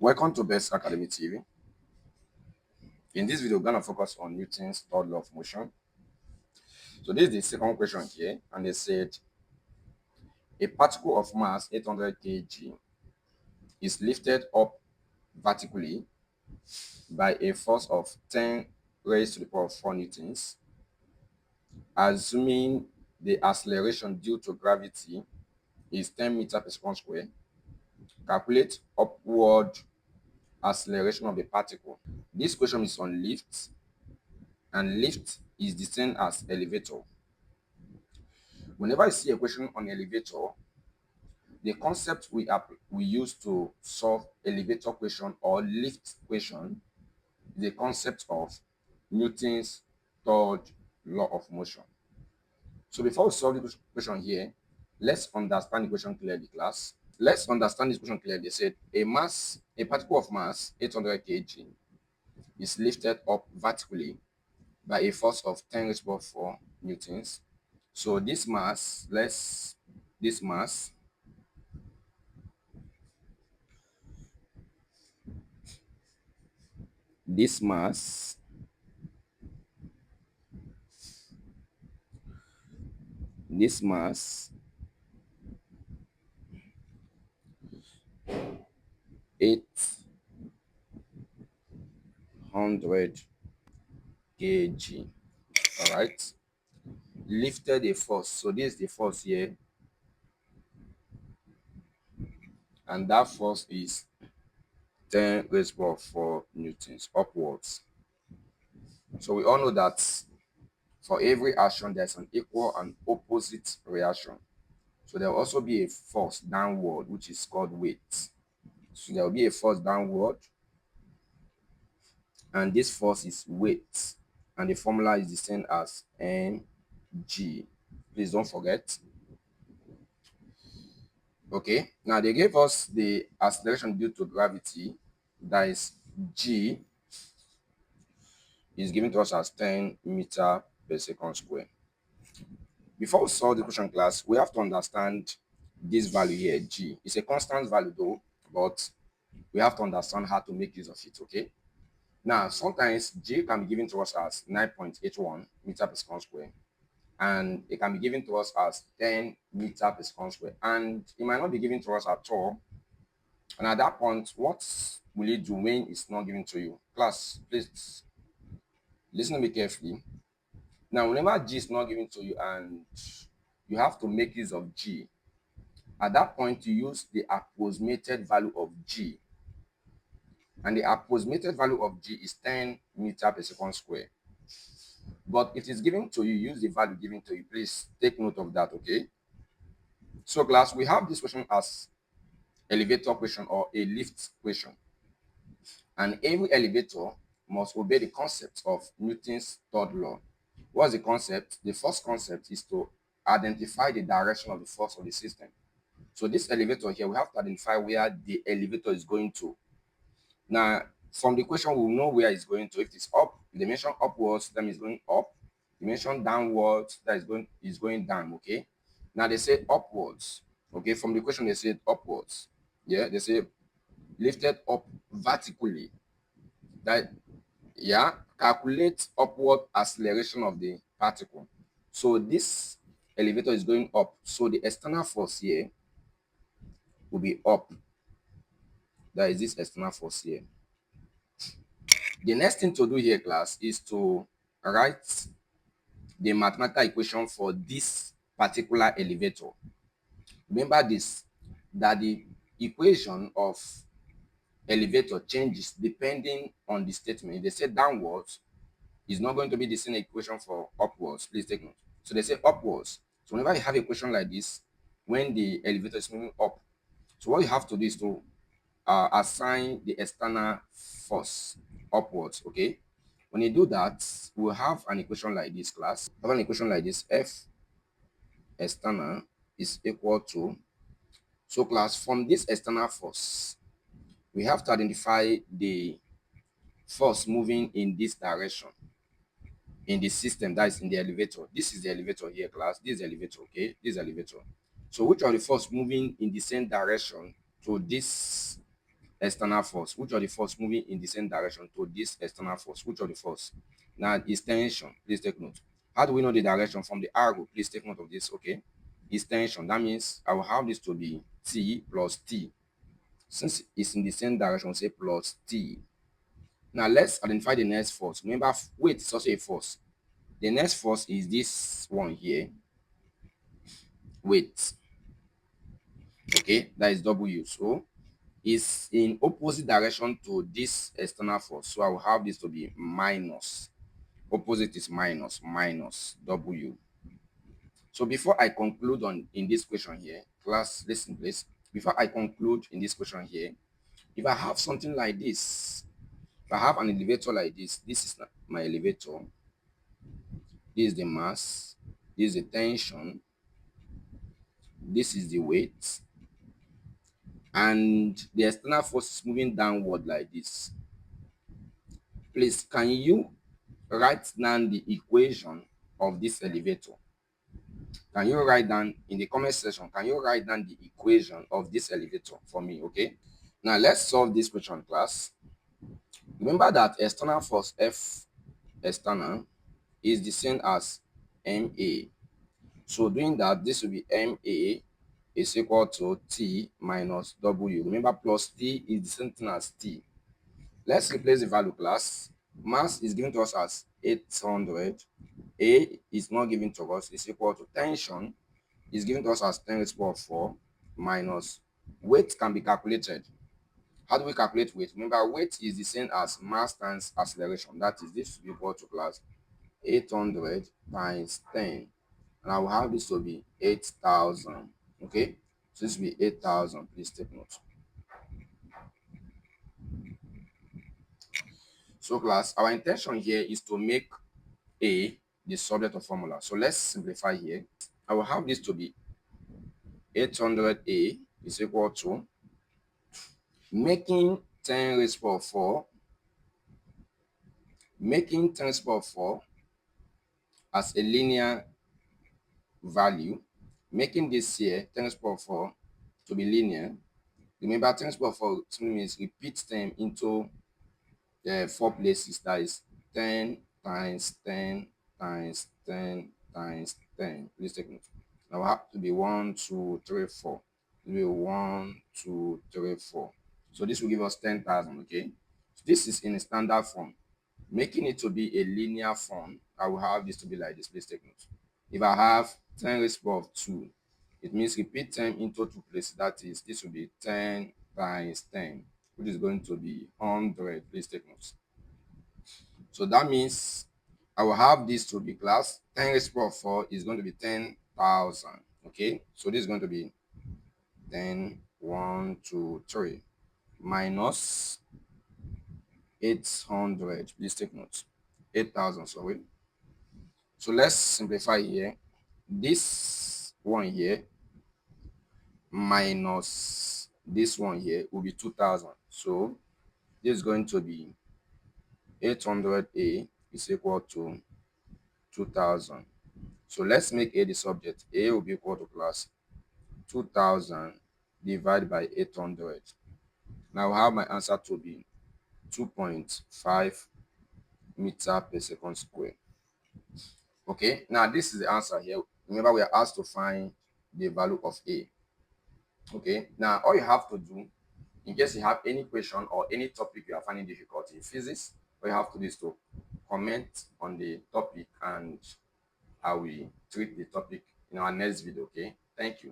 Welcome to Best Academy TV. In this video, we're going to focus on Newton's third law of motion. So this is the second question here, and they said a particle of mass 800 kg is lifted up vertically by a force of 10 raised to the power of 4 newtons, assuming the acceleration due to gravity is 10 meters per second square. Calculate upward acceleration of the particle. This question is on lift, and lift is the same as elevator. Whenever I see a question on elevator, the concept we use to solve elevator question or lift question is the concept of Newton's third law of motion. So before we solve the question here, let's understand the question clearly, class. Let's understand this question clearly. They said a particle of mass 800 kg is lifted up vertically by a force of 10 raised to the power 4 newtons. So this mass, this mass this mass this mass 800 kg, all right, lifted a force. So this is the force here, and that force is 10 raised to the power 4 newtons upwards. So we all know that for every action there's an equal and opposite reaction. So there will also be a force downward, which is called weight. So there will be a force downward, and this force is weight, and the formula is the same as mg. Please don't forget. Okay, now they gave us the acceleration due to gravity, that is g, is given to us as 10 meter per second square. Before we solve the question, class, we have to understand this value here, g. It's a constant value though, but we have to understand how to make use of it. Okay, now sometimes g can be given to us as 9.81 meter per second square, and it can be given to us as 10 meter per second square, and it might not be given to us at all. And at that point, what will you do when it's not given to you? Class, please listen to me carefully. Now, whenever g is not given to you and you have to make use of g, at that point you use the approximated value of g, and the approximated value of g is 10 meter per second square. But if it's given to you, use the value given to you. Please take note of that. Okay, so class, we have this question as elevator question or a lift question, and every elevator must obey the concept of Newton's third law. What's the concept? The first concept is to identify the direction of the force of the system. So this elevator here, we have to identify where the elevator is going to. Now, from the question, we will know where it's going to. If it's up, the dimension upwards, then it's going up. Dimension downwards, that is going down. Okay. Now they say upwards. Okay, from the question they said upwards. Yeah, they say lifted up vertically. That, yeah, calculate upward acceleration of the particle. So this elevator is going up, so the external force here will be up. That is this external force here. The next thing to do here, class, is to write the mathematical equation for this particular elevator. Remember this, that the equation of elevator changes depending on the statement. If they say downwards, is not going to be the same equation for upwards. Please take note. So they say upwards. So whenever you have a equation like this, when the elevator is moving up, so what you have to do is to assign the external force upwards. Okay. When you do that, we'll have an equation like this, class. Have an equation like this: F external is equal to. So class, from this external force, we have to identify the force moving in this direction in the system, that is in the elevator. This is the elevator here, class. This is the elevator. Okay, this is elevator. So which are the force moving in the same direction to this external force. Which of the force moving in the same direction to this external force? Which of the force? Now is tension. Please take note. How do we know the direction from the arrow? Please take note of this. Okay, is tension. That means I will have this to be T plus T. Since it's in the same direction, say plus T. Now let's identify the next force. Remember, weight is also a force. The next force is this one here, weight. Okay, that is W. So is in opposite direction to this external force. So I will have this to be minus. Opposite is minus W. So before I conclude on in this question here, class, listen please. Before I conclude in this question here, if I have something like this, if I have an elevator like this is my elevator. This is the mass. This is the tension. This is the weight. And the external force is moving downward like this. Please, can you write down the equation of this elevator? Can you write down in the comment section? Can you write down the equation of this elevator for me? Okay. Now let's solve this question, class. Remember that external force F external is the same as MA. So doing that, this will be MA is equal to T minus W. Remember, plus T is the same thing as T. Let's replace the value, class. Mass is given to us as 800. A is not given to us. It's equal to tension is given to us as 10 raised to the power 4 minus weight can be calculated. How do we calculate weight? Remember, weight is the same as mass times acceleration. That is, this will be equal to, class, 800 times 10. And I will have this to be 8,000. Okay? So this will be 8,000. Please take note. So class, our intention here is to make A the subject of formula. So let's simplify here. I will have this to be 800A is equal to making 10 raised to the power 4, making 10 raised to the power 4 as a linear value, making this here 10 raised to the power 4 to be linear. Remember, 10 raised to the power 4 simply means repeat them into 4 places. That is 10 times 10 times 10 times 10. Please take note. Now I have to be 1, 2, 3, 4. It will be 1, 2, 3, 4. So this will give us 10,000. Okay. So this is in a standard form. Making it to be a linear form, I will have this to be like this. Please take note. If I have 10 raised to the power 2, it means repeat 10 into 2 places. That is, this will be 10 times 10, which is going to be 100. Please take note. So that means I will have this to be, class, 10 raised to the power 4 is going to be 10,000. Okay, so this is going to be 10, 1, 2, 3 minus 800. Please take note. 8,000, sorry. So let's simplify here. This one here minus this one here will be 2,000. So this is going to be 800A is equal to 2,000. So let's make A the subject. A will be equal to, class, 2,000 divided by 800. Now I have my answer to be 2.5 meter per second square. Okay, now this is the answer here. Remember, we are asked to find the value of A. Okay, now all you have to do, in case you have any question or any topic you are finding difficult in physics, all you have to do is to comment on the topic and I will treat the topic in our next video. Okay, thank you.